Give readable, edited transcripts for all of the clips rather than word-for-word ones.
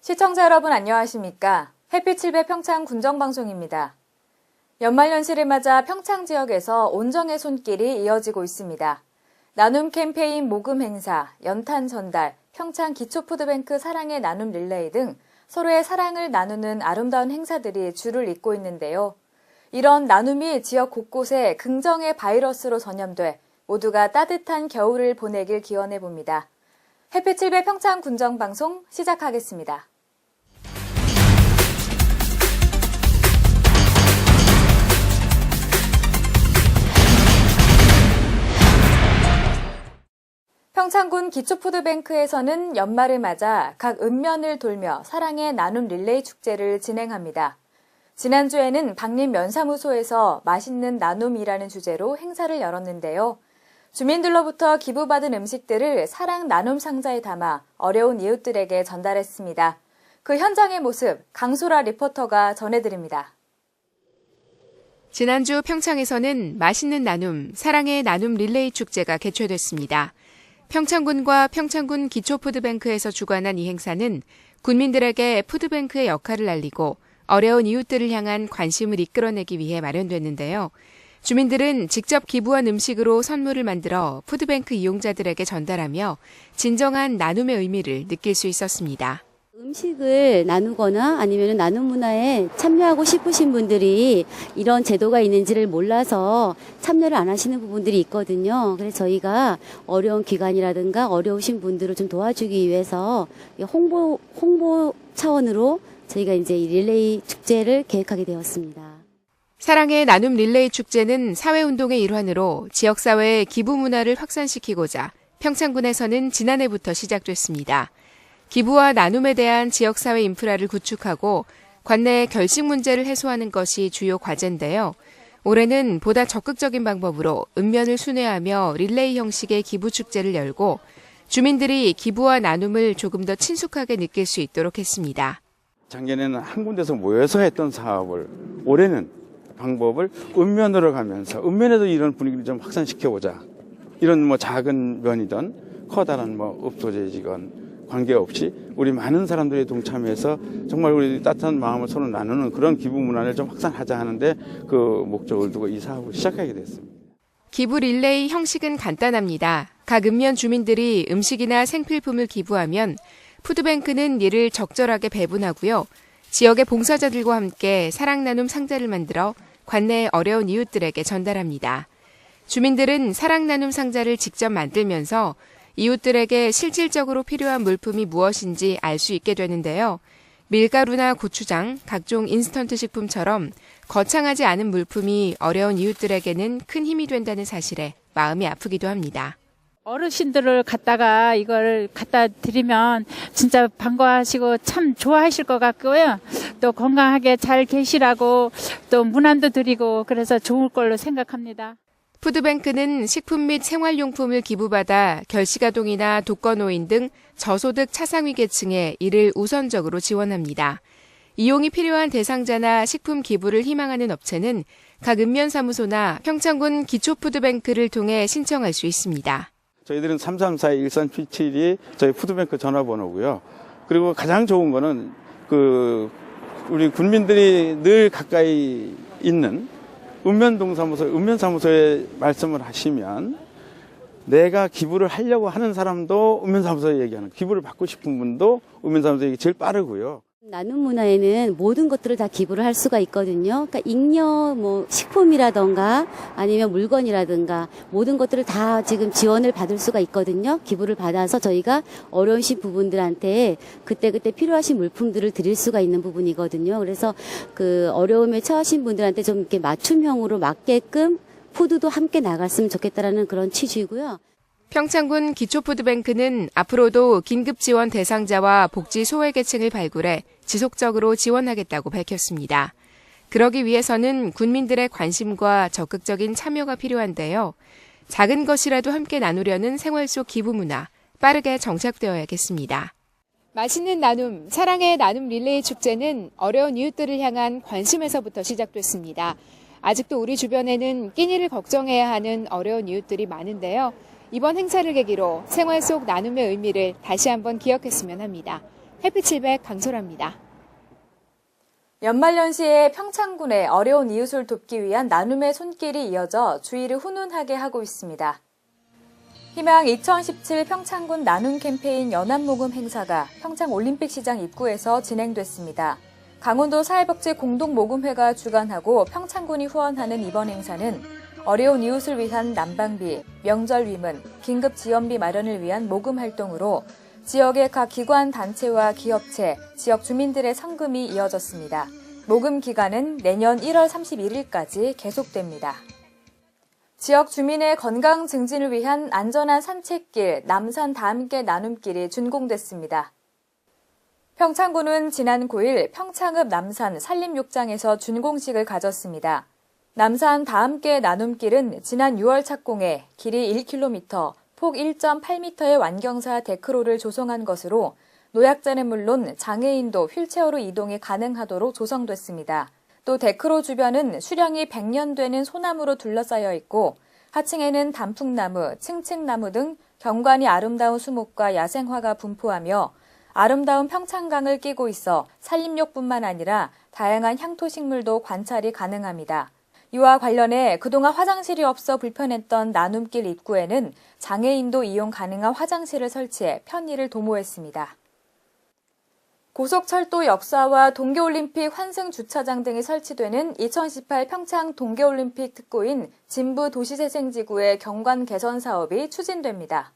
시청자 여러분 안녕하십니까? 햇빛 7배 평창 군정방송입니다. 연말연시를 맞아 평창 지역에서 온정의 손길이 이어지고 있습니다. 나눔 캠페인 모금 행사, 연탄 전달, 평창 기초푸드뱅크 사랑의 나눔 릴레이 등 서로의 사랑을 나누는 아름다운 행사들이 줄을 잇고 있는데요. 이런 나눔이 지역 곳곳에 긍정의 바이러스로 전염돼 모두가 따뜻한 겨울을 보내길 기원해봅니다. 햇빛 7배 평창 군정방송 시작하겠습니다. 평창군 기초푸드뱅크에서는 연말을 맞아 각 읍면을 돌며 사랑의 나눔 릴레이 축제를 진행합니다. 지난주에는 박림면사무소에서 맛있는 나눔이라는 주제로 행사를 열었는데요. 주민들로부터 기부받은 음식들을 사랑 나눔 상자에 담아 어려운 이웃들에게 전달했습니다. 그 현장의 모습 강소라 리포터가 전해드립니다. 지난주 평창에서는 맛있는 나눔, 사랑의 나눔 릴레이 축제가 개최됐습니다. 평창군과 평창군 기초푸드뱅크에서 주관한 이 행사는 군민들에게 푸드뱅크의 역할을 알리고 어려운 이웃들을 향한 관심을 이끌어내기 위해 마련됐는데요. 주민들은 직접 기부한 음식으로 선물을 만들어 푸드뱅크 이용자들에게 전달하며 진정한 나눔의 의미를 느낄 수 있었습니다. 음식을 나누거나 아니면 나눔 문화에 참여하고 싶으신 분들이 이런 제도가 있는지를 몰라서 참여를 안 하시는 부분들이 있거든요. 그래서 저희가 어려운 기관이라든가 어려우신 분들을 좀 도와주기 위해서 홍보 차원으로 저희가 이제 이 릴레이 축제를 계획하게 되었습니다. 사랑의 나눔 릴레이 축제는 사회운동의 일환으로 지역사회의 기부 문화를 확산시키고자 평창군에서는 지난해부터 시작됐습니다. 기부와 나눔에 대한 지역사회 인프라를 구축하고 관내의 결식 문제를 해소하는 것이 주요 과제인데요. 올해는 보다 적극적인 방법으로 읍면을 순회하며 릴레이 형식의 기부 축제를 열고 주민들이 기부와 나눔을 조금 더 친숙하게 느낄 수 있도록 했습니다. 작년에는 한 군데서 모여서 했던 사업을 올해는 방법을 읍면으로 가면서 읍면에도 이런 분위기를 좀 확산시켜보자. 이런 작은 면이든 커다란 읍소재지건 관계없이 우리 많은 사람들이 동참해서 정말 우리 따뜻한 마음을 서로 나누는 그런 기부 문화를 좀 확산하자 하는데 그 목적을 두고 이 사업을 시작하게 됐습니다. 기부 릴레이 형식은 간단합니다. 각 읍면 주민들이 음식이나 생필품을 기부하면 푸드뱅크는 이를 적절하게 배분하고요. 지역의 봉사자들과 함께 사랑 나눔 상자를 만들어 관내의 어려운 이웃들에게 전달합니다. 주민들은 사랑 나눔 상자를 직접 만들면서 이웃들에게 실질적으로 필요한 물품이 무엇인지 알 수 있게 되는데요. 밀가루나 고추장, 각종 인스턴트 식품처럼 거창하지 않은 물품이 어려운 이웃들에게는 큰 힘이 된다는 사실에 마음이 아프기도 합니다. 어르신들을 갖다가 이걸 갖다 드리면 진짜 반가워하시고 참 좋아하실 것 같고요. 또 건강하게 잘 계시라고 또 문안도 드리고 그래서 좋을 걸로 생각합니다. 푸드뱅크는 식품 및 생활용품을 기부받아 결식아동이나 독거노인 등 저소득 차상위 계층에 이를 우선적으로 지원합니다. 이용이 필요한 대상자나 식품 기부를 희망하는 업체는 각 읍면사무소나 평창군 기초푸드뱅크를 통해 신청할 수 있습니다. 저희들은 3342-1377이 저희 푸드뱅크 전화번호고요. 그리고 가장 좋은 거는 우리 군민들이 늘 가까이 있는 읍면사무소에 말씀을 하시면 내가 기부를 하려고 하는 사람도 읍면사무소에 얘기하는, 기부를 받고 싶은 분도 읍면사무소에 얘기 제일 빠르고요. 나눔 문화에는 모든 것들을 다 기부를 할 수가 있거든요. 그러니까 잉여 식품이라던가 아니면 물건이라든가 모든 것들을 다 지금 지원을 받을 수가 있거든요. 기부를 받아서 저희가 어려우신 부분들한테 그때그때 필요하신 물품들을 드릴 수가 있는 부분이거든요. 그래서 그 어려움에 처하신 분들한테 좀 이렇게 맞춤형으로 맞게끔 푸드도 함께 나갔으면 좋겠다라는 그런 취지고요. 평창군 기초푸드뱅크는 앞으로도 긴급지원 대상자와 복지 소외계층을 발굴해 지속적으로 지원하겠다고 밝혔습니다. 그러기 위해서는 군민들의 관심과 적극적인 참여가 필요한데요. 작은 것이라도 함께 나누려는 생활 속 기부 문화, 빠르게 정착되어야겠습니다. 맛있는 나눔, 사랑의 나눔 릴레이 축제는 어려운 이웃들을 향한 관심에서부터 시작됐습니다. 아직도 우리 주변에는 끼니를 걱정해야 하는 어려운 이웃들이 많은데요. 이번 행사를 계기로 생활 속 나눔의 의미를 다시 한번 기억했으면 합니다. 해피칠백 강소라입니다. 연말연시에 평창군의 어려운 이웃을 돕기 위한 나눔의 손길이 이어져 주위를 훈훈하게 하고 있습니다. 희망 2017 평창군 나눔 캠페인 연합모금 행사가 평창올림픽시장 입구에서 진행됐습니다. 강원도 사회복지공동모금회가 주관하고 평창군이 후원하는 이번 행사는 어려운 이웃을 위한 난방비, 명절 위문, 긴급지원비 마련을 위한 모금 활동으로 지역의 각 기관 단체와 기업체, 지역 주민들의 성금이 이어졌습니다. 모금 기간은 내년 1월 31일까지 계속됩니다. 지역 주민의 건강 증진을 위한 안전한 산책길, 남산 다함께 나눔길이 준공됐습니다. 평창군은 지난 9일 평창읍 남산 산림욕장에서 준공식을 가졌습니다. 남산 다함께 나눔길은 지난 6월 착공해 길이 1km, 폭 1.8m의 완경사 데크로를 조성한 것으로 노약자는 물론 장애인도 휠체어로 이동이 가능하도록 조성됐습니다. 또 데크로 주변은 수령이 100년 되는 소나무로 둘러싸여 있고 하층에는 단풍나무, 층층나무 등 경관이 아름다운 수목과 야생화가 분포하며 아름다운 평창강을 끼고 있어 산림욕뿐만 아니라 다양한 향토식물도 관찰이 가능합니다. 이와 관련해 그동안 화장실이 없어 불편했던 나눔길 입구에는 장애인도 이용 가능한 화장실을 설치해 편의를 도모했습니다. 고속철도 역사와 동계올림픽 환승주차장 등이 설치되는 2018 평창 동계올림픽 특구인 진부 도시재생지구의 경관 개선 사업이 추진됩니다.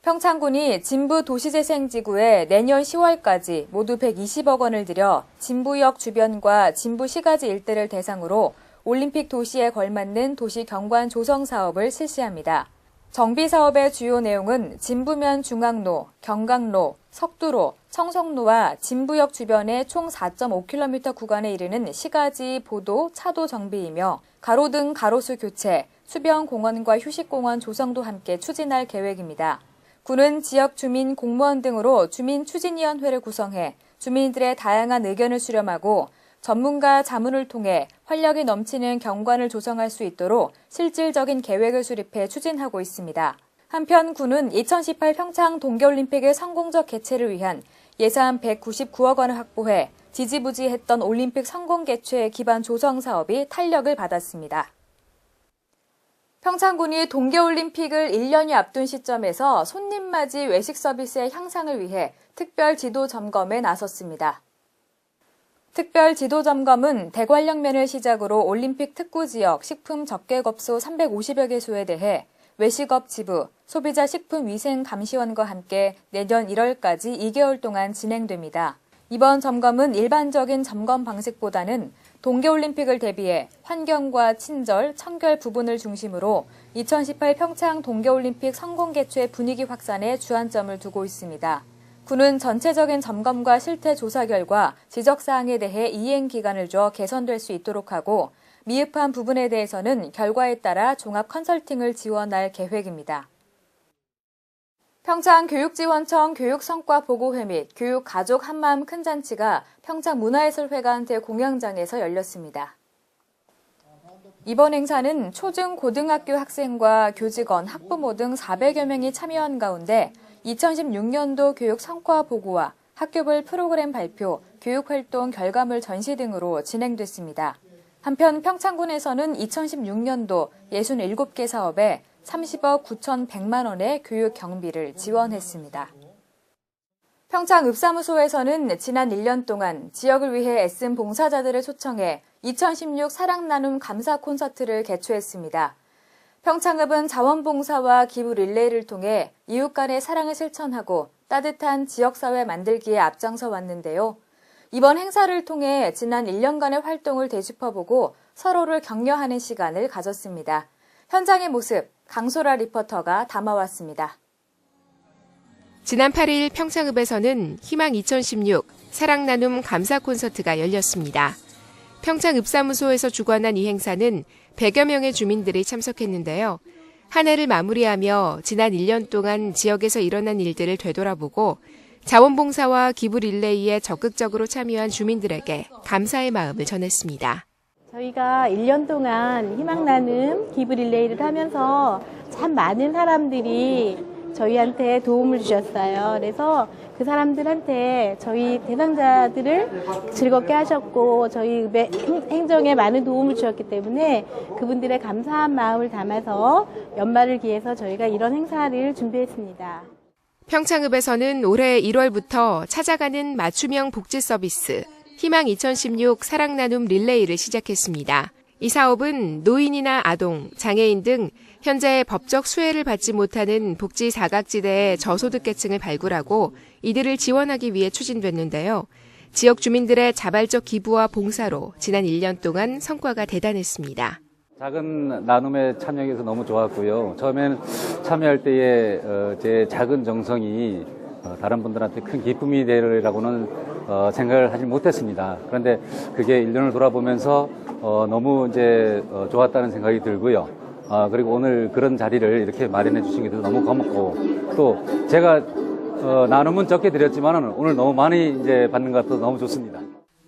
평창군이 진부 도시재생지구에 내년 10월까지 모두 120억 원을 들여 진부역 주변과 진부 시가지 일대를 대상으로 올림픽 도시에 걸맞는 도시 경관 조성 사업을 실시합니다. 정비 사업의 주요 내용은 진부면 중앙로, 경강로, 석두로, 청송로와 진부역 주변의 총 4.5km 구간에 이르는 시가지 보도, 차도 정비이며 가로등 가로수 교체, 수변 공원과 휴식공원 조성도 함께 추진할 계획입니다. 군은 지역 주민, 공무원 등으로 주민추진위원회를 구성해 주민들의 다양한 의견을 수렴하고 전문가 자문을 통해 활력이 넘치는 경관을 조성할 수 있도록 실질적인 계획을 수립해 추진하고 있습니다. 한편 군은 2018 평창 동계올림픽의 성공적 개최를 위한 예산 199억 원을 확보해 지지부지했던 올림픽 성공 개최 기반 조성 사업이 탄력을 받았습니다. 평창군이 동계올림픽을 1년여 앞둔 시점에서 손님맞이 외식 서비스의 향상을 위해 특별 지도 점검에 나섰습니다. 특별 지도 점검은 대관령면을 시작으로 올림픽 특구 지역 식품 적객업소 350여 개소에 대해 외식업 지부, 소비자 식품 위생 감시원과 함께 내년 1월까지 2개월 동안 진행됩니다. 이번 점검은 일반적인 점검 방식보다는 동계올림픽을 대비해 환경과 친절, 청결 부분을 중심으로 2018 평창 동계올림픽 성공 개최 분위기 확산에 주안점을 두고 있습니다. 군은 전체적인 점검과 실태 조사 결과 지적사항에 대해 이행 기간을 줘 개선될 수 있도록 하고 미흡한 부분에 대해서는 결과에 따라 종합 컨설팅을 지원할 계획입니다. 평창교육지원청 교육성과보고회 및 교육가족 한마음 큰잔치가 평창문화예술회관 대공연장에서 열렸습니다. 이번 행사는 초중 고등학교 학생과 교직원, 학부모 등 400여 명이 참여한 가운데 2016년도 교육성과보고와 학교별 프로그램 발표, 교육활동 결과물 전시 등으로 진행됐습니다. 한편 평창군에서는 2016년도 67개 사업에 30억 9,100만 원의 교육 경비를 지원했습니다. 평창읍사무소에서는 지난 1년 동안 지역을 위해 애쓴 봉사자들을 초청해 2016 사랑나눔 감사 콘서트를 개최했습니다. 평창읍은 자원봉사와 기부 릴레이를 통해 이웃 간의 사랑을 실천하고 따뜻한 지역사회 만들기에 앞장서 왔는데요. 이번 행사를 통해 지난 1년간의 활동을 되짚어보고 서로를 격려하는 시간을 가졌습니다. 현장의 모습, 강소라 리포터가 담아왔습니다. 지난 8일 평창읍에서는 희망 2016 사랑나눔 감사 콘서트가 열렸습니다. 평창읍사무소에서 주관한 이 행사는 100여 명의 주민들이 참석했는데요. 한 해를 마무리하며 지난 1년 동안 지역에서 일어난 일들을 되돌아보고 자원봉사와 기부 릴레이에 적극적으로 참여한 주민들에게 감사의 마음을 전했습니다. 저희가 1년 동안 희망나눔 기부 릴레이를 하면서 참 많은 사람들이 저희한테 도움을 주셨어요. 그래서 그 사람들한테 저희 대상자들을 즐겁게 하셨고 저희 행정에 많은 도움을 주셨기 때문에 그분들의 감사한 마음을 담아서 연말을 기해서 저희가 이런 행사를 준비했습니다. 평창읍에서는 올해 1월부터 찾아가는 맞춤형 복지 서비스 희망 2016 사랑 나눔 릴레이를 시작했습니다. 이 사업은 노인이나 아동, 장애인 등 현재 법적 수혜를 받지 못하는 복지 사각지대의 저소득계층을 발굴하고 이들을 지원하기 위해 추진됐는데요. 지역 주민들의 자발적 기부와 봉사로 지난 1년 동안 성과가 대단했습니다. 작은 나눔에 참여해서 너무 좋았고요. 처음에는 참여할 때에 제 작은 정성이 다른 분들한테 큰 기쁨이 되리라고는 생각을 하지 못했습니다. 그런데 그게 1년을 돌아보면서 너무 이제 좋았다는 생각이 들고요. 그리고 오늘 그런 자리를 이렇게 마련해 주신 게 너무 고맙고 또 제가 나눔은 적게 드렸지만 오늘 너무 많이 이제 받는 것 같아서 너무 좋습니다.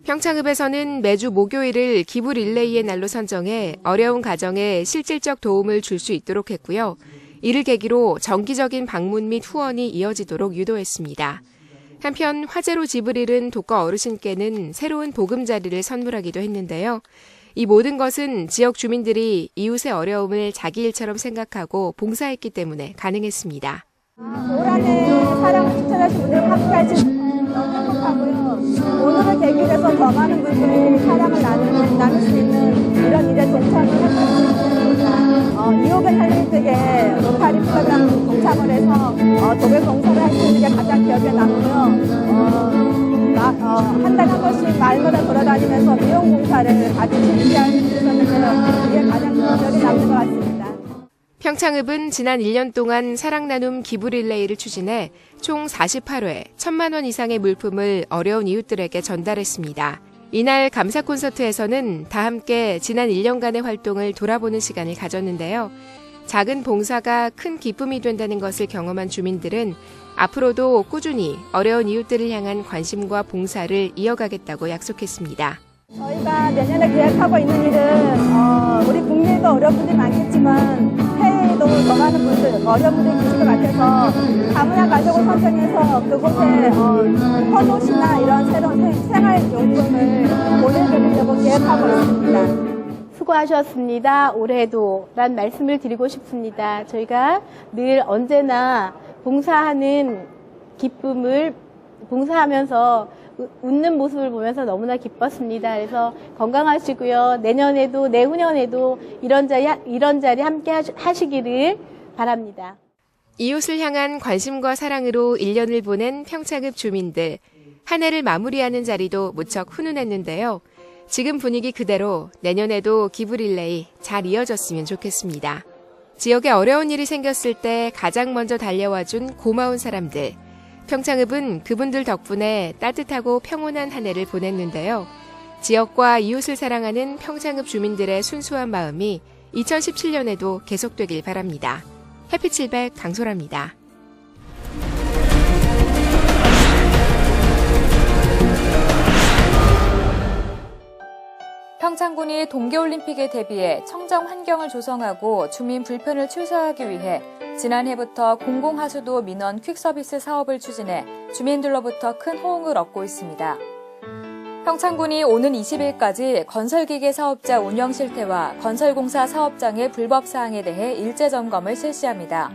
평창읍에서는 매주 목요일을 기부 릴레이의 날로 선정해 어려운 가정에 실질적 도움을 줄 수 있도록 했고요. 이를 계기로 정기적인 방문 및 후원이 이어지도록 유도했습니다. 한편 화재로 집을 잃은 독거 어르신께는 새로운 보금자리를 선물하기도 했는데요. 이 모든 것은 지역 주민들이 이웃의 어려움을 자기 일처럼 생각하고 봉사했기 때문에 가능했습니다. 올 한해 사랑을 추천하신 분들 함께하신 너무 행복하고요. 오늘을 계기로 해서 더 많은 분들이 사랑을 나눌 수 있는 이런 일에 동참을 했으면 좋겠습니다. 이호근 헬리텍에 로타리 프로그램 동참을 해서 독일 봉사를 할 수 있는 게 가장 기억에 남고요. 한 달에 한 번씩 마을마다 돌아다니면서 미용 봉사를 같이 실시할 수 있었는데요. 이게 가장 기억에 남는 것 같습니다. 평창읍은 지난 1년 동안 사랑나눔 기부 릴레이를 추진해 총 48회 1,000만 원 이상의 물품을 어려운 이웃들에게 전달했습니다. 이날 감사 콘서트에서는 다 함께 지난 1년간의 활동을 돌아보는 시간을 가졌는데요. 작은 봉사가 큰 기쁨이 된다는 것을 경험한 주민들은 앞으로도 꾸준히 어려운 이웃들을 향한 관심과 봉사를 이어가겠다고 약속했습니다. 저희가 내년에 계획하고 있는 일은 우리 국내에도 어려운 분들이 많겠지만 해외에도 더 많은 분들, 어려운 분들이 계실 것 같아서 다문화 가족을 선정해서 그곳에 헌옷이나 이런 새로운 생활용품을 보내드리려고 계획하고 있습니다. 수고하셨습니다. 올해도 란 말씀을 드리고 싶습니다. 저희가 늘 언제나 봉사하는 기쁨을 봉사하면서 웃는 모습을 보면서 너무나 기뻤습니다. 그래서 건강하시고요. 내년에도 내후년에도 이런 자리 함께 하시기를 바랍니다. 이웃을 향한 관심과 사랑으로 1년을 보낸 평창읍 주민들. 한 해를 마무리하는 자리도 무척 훈훈했는데요. 지금 분위기 그대로 내년에도 기부 릴레이 잘 이어졌으면 좋겠습니다. 지역에 어려운 일이 생겼을 때 가장 먼저 달려와준 고마운 사람들. 평창읍은 그분들 덕분에 따뜻하고 평온한 한 해를 보냈는데요. 지역과 이웃을 사랑하는 평창읍 주민들의 순수한 마음이 2017년에도 계속되길 바랍니다. 해피700 강소라입니다. 평창군이 동계올림픽에 대비해 청정 환경을 조성하고 주민 불편을 최소화하기 위해 지난해부터 공공하수도 민원 퀵서비스 사업을 추진해 주민들로부터 큰 호응을 얻고 있습니다. 평창군이 오는 20일까지 건설기계 사업자 운영 실태와 건설공사 사업장의 불법 사항에 대해 일제 점검을 실시합니다.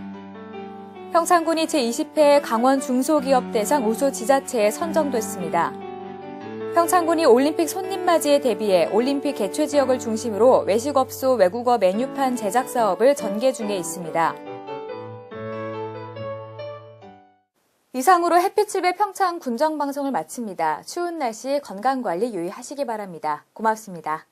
평창군이 제20회 강원 중소기업 대상 우수 지자체에 선정됐습니다. 평창군이 올림픽 손님 맞이에 대비해 올림픽 개최 지역을 중심으로 외식업소 외국어 메뉴판 제작 사업을 전개 중에 있습니다. 이상으로 해피7의 평창 군정방송을 마칩니다. 추운 날씨 건강관리 유의하시기 바랍니다. 고맙습니다.